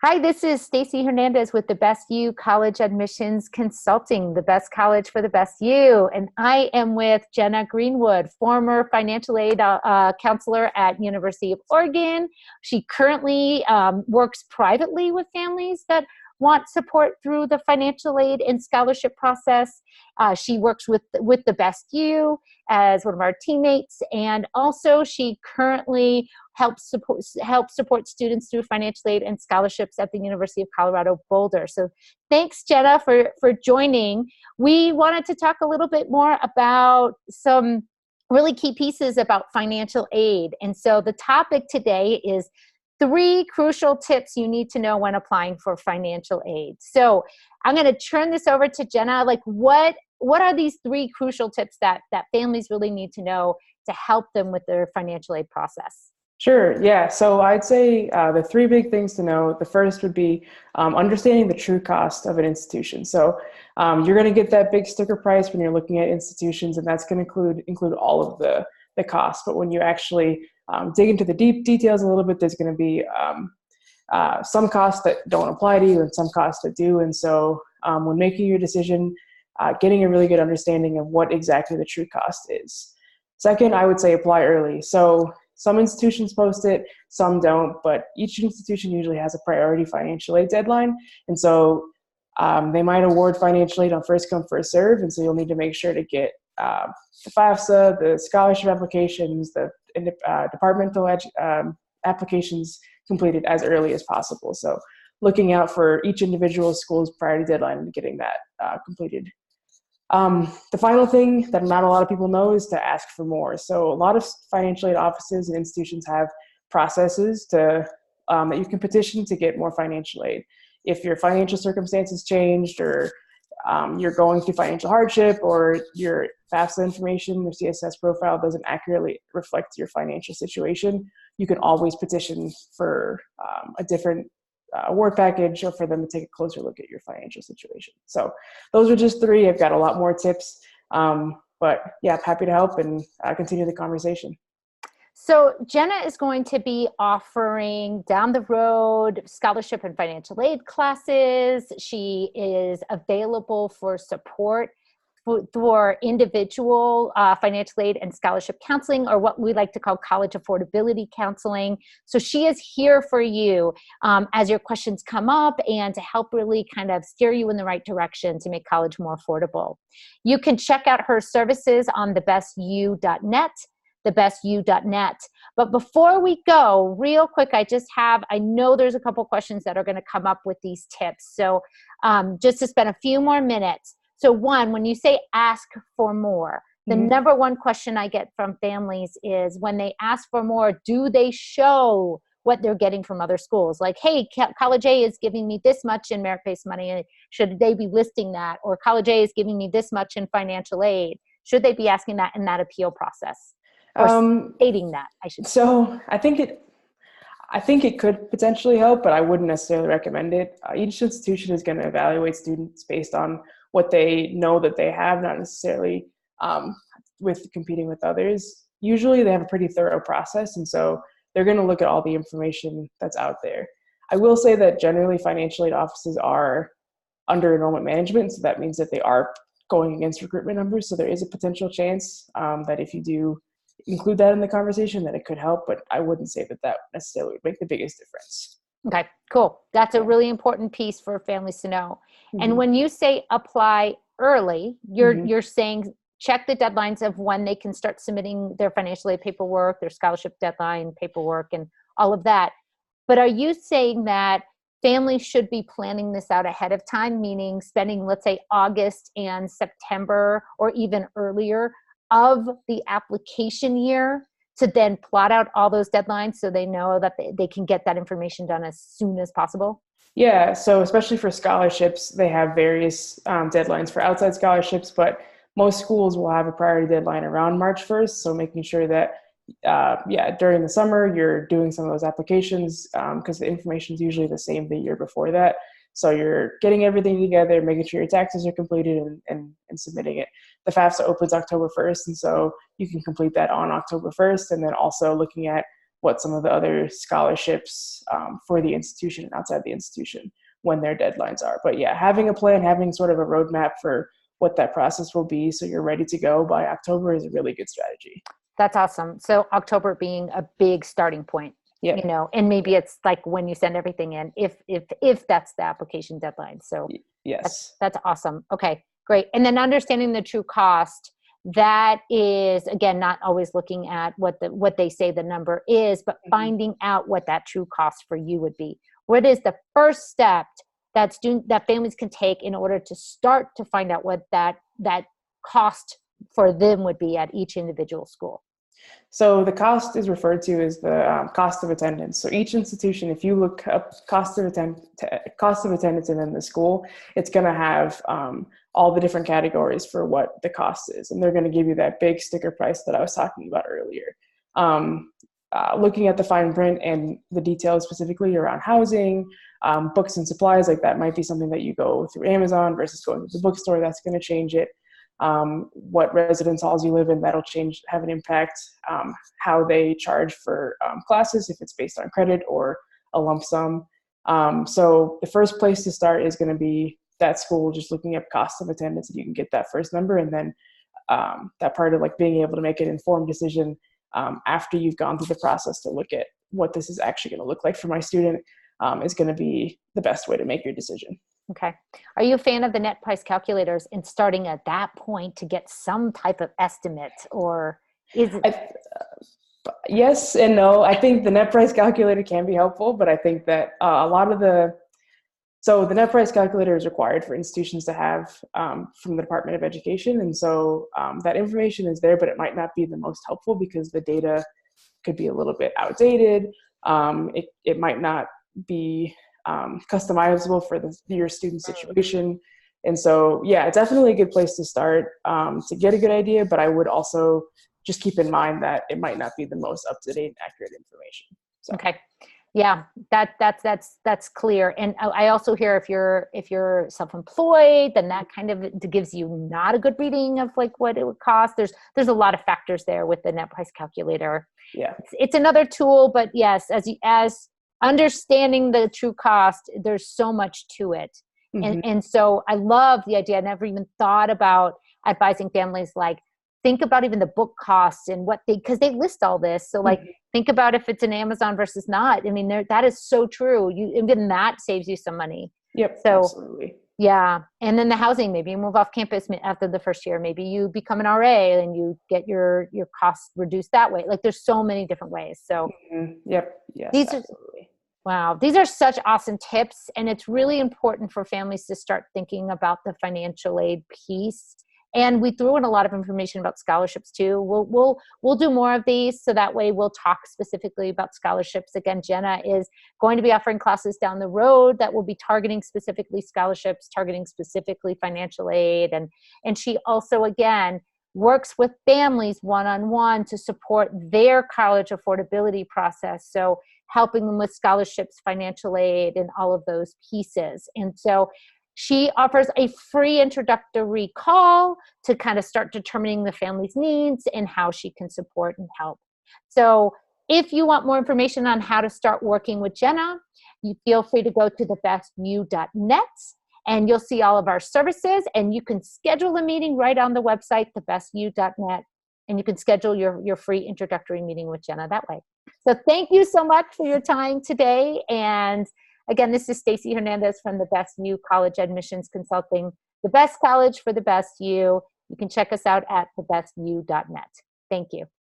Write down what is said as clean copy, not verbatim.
Hi, this is Stacy Hernandez with the Best You College Admissions Consulting, the best college for the best you. And I am with Jenna Greenwood, former financial aid counselor at University of Oregon. She currently works privately with families that want support through the financial aid and scholarship process. She works with the Best You as one of our teammates, and also she currently help support students through financial aid and scholarships at the University of Colorado Boulder. So thanks, Jenna, for joining. We wanted to talk a little bit more about some really key pieces about financial aid. And so the topic today is 3 crucial tips you need to know when applying for financial aid. So I'm going to turn this over to Jenna. Like, what are these 3 crucial tips that families really need to know to help them with their financial aid process? Sure. Yeah. So I'd say the 3 big things to know. The first would be understanding the true cost of an institution. So you're going to get that big sticker price when you're looking at institutions, and that's going to include all of the costs. But when you actually dig into the deep details a little bit, there's going to be some costs that don't apply to you and some costs that do. And so when making your decision, getting a really good understanding of what exactly the true cost is. Second, I would say apply early. So some institutions post it, some don't, but each institution usually has a priority financial aid deadline. And so they might award financial aid on first come, first serve. And so you'll need to make sure to get the FAFSA, the scholarship applications, the departmental applications completed as early as possible. So looking out for each individual school's priority deadline and getting that completed. The final thing that not a lot of people know is to ask for more. So a lot of financial aid offices and institutions have processes that you can petition to get more financial aid. If your financial circumstances changed, or you're going through financial hardship, or your FAFSA information, your CSS profile doesn't accurately reflect your financial situation, you can always petition for a different award package, or for them to take a closer look at your financial situation. So those are just 3. I've got a lot more tips, but yeah, I'm happy to help and continue the conversation. So Jenna is going to be offering down the road scholarship and financial aid classes. She is available for support for individual financial aid and scholarship counseling, or what we like to call college affordability counseling. So she is here for you as your questions come up, and to help really kind of steer you in the right direction to make college more affordable. You can check out her services on thebestyou.net, thebestyou.net. But before we go, real quick, I know there's a couple questions that are going to come up with these tips. So just to spend a few more minutes. So one, when you say ask for more, the number one question I get from families is, when they ask for more, do they show what they're getting from other schools? Like, hey, College A is giving me this much in merit-based money. Should they be listing that? Or College A is giving me this much in financial aid. Should they be asking that in that appeal process? Or stating that, I should say. So I think it could potentially help, but I wouldn't necessarily recommend it. Each institution is going to evaluate students based on what they know that they have, not necessarily with competing with others. Usually they have a pretty thorough process, and so they're going to look at all the information that's out there. I will say that generally financial aid offices are under enrollment management, so that means that they are going against recruitment numbers. So there is a potential chance that if you do include that in the conversation, that it could help, but I wouldn't say that necessarily would make the biggest difference. Okay, cool. That's a really important piece for families to know. And when you say apply early, you're saying check the deadlines of when they can start submitting their financial aid paperwork, their scholarship deadline paperwork, and all of that. But are you saying that families should be planning this out ahead of time, meaning spending, let's say, August and September, or even earlier of the application year, to then plot out all those deadlines so they know that they can get that information done as soon as possible? Yeah, so especially for scholarships, they have various deadlines for outside scholarships, but most schools will have a priority deadline around March 1st. So making sure that, during the summer, you're doing some of those applications because the information is usually the same the year before that. So you're getting everything together, making sure your taxes are completed, and submitting it. The FAFSA opens October 1st, and so you can complete that on October 1st, and then also looking at what some of the other scholarships for the institution and outside the institution, when their deadlines are. But yeah, having a plan, having sort of a roadmap for what that process will be so you're ready to go by October is a really good strategy. That's awesome. So October being a big starting point, Yep. you know, and maybe it's like when you send everything in, if that's the application deadline. So yes, that's awesome. Okay, great. And then understanding the true cost, that is, again, not always looking at what they say the number is, but finding out what that true cost for you would be. What is the first step that families can take in order to start to find out what that cost for them would be at each individual school? So the cost is referred to as the cost of attendance. So each institution, if you look up cost of attendance within the school, it's going to have all the different categories for what the cost is, and they're going to give you that big sticker price that I was talking about earlier. Looking at the fine print and the details specifically around housing, books and supplies, like that might be something that you go through Amazon versus going to the bookstore. That's going to change it. What residence halls you live in, that'll have an impact. How they charge for classes, if it's based on credit or a lump sum. So the first place to start is going to be that school, just looking up cost of attendance, and you can get that first number. And then that part of like being able to make an informed decision after you've gone through the process to look at what this is actually going to look like for my student is going to be the best way to make your decision. Okay. Are you a fan of the net price calculators and starting at that point to get some type of estimate, or is it? Yes and no. I think the net price calculator can be helpful, but I think that so the net price calculator is required for institutions to have from the Department of Education. And so that information is there, but it might not be the most helpful because the data could be a little bit outdated. It might not be customizable for your student situation. And so, yeah, it's definitely a good place to start to get a good idea, but I would also just keep in mind that it might not be the most up-to-date and accurate information. So. Okay. Yeah, that's clear. And I also hear if you're self-employed, then that kind of gives you not a good reading of like what it would cost. There's a lot of factors there with the net price calculator. Yeah. It's another tool, but yes, as understanding the true cost, there's so much to it. Mm-hmm. And so I love the idea. I never even thought about advising families, like, think about even the book costs and because they list all this. So like, think about if it's an Amazon versus not. I mean, that is so true. Even that saves you some money. Yep. So absolutely. Yeah. And then the housing, maybe you move off campus after the first year, maybe you become an RA and you get your costs reduced that way. Like there's so many different ways. So Yep. Yes, absolutely. Wow. These are such awesome tips. And it's really important for families to start thinking about the financial aid piece. And we threw in a lot of information about scholarships too. We'll do more of these, so that way we'll talk specifically about scholarships. Again, Jenna is going to be offering classes down the road that will be targeting specifically scholarships, targeting specifically financial aid. And she also, again, works with families one-on-one to support their college affordability process. So helping them with scholarships, financial aid, and all of those pieces. And so she offers a free introductory call to kind of start determining the family's needs and how she can support and help. So if you want more information on how to start working with Jenna, you feel free to go to thebestyou.net and you'll see all of our services, and you can schedule a meeting right on the website, thebestyou.net, and you can schedule your free introductory meeting with Jenna that way. So thank you so much for your time today. And again, this is Stacy Hernandez from the Best You College Admissions Consulting, the best college for the best you. You can check us out at thebestyou.net. Thank you.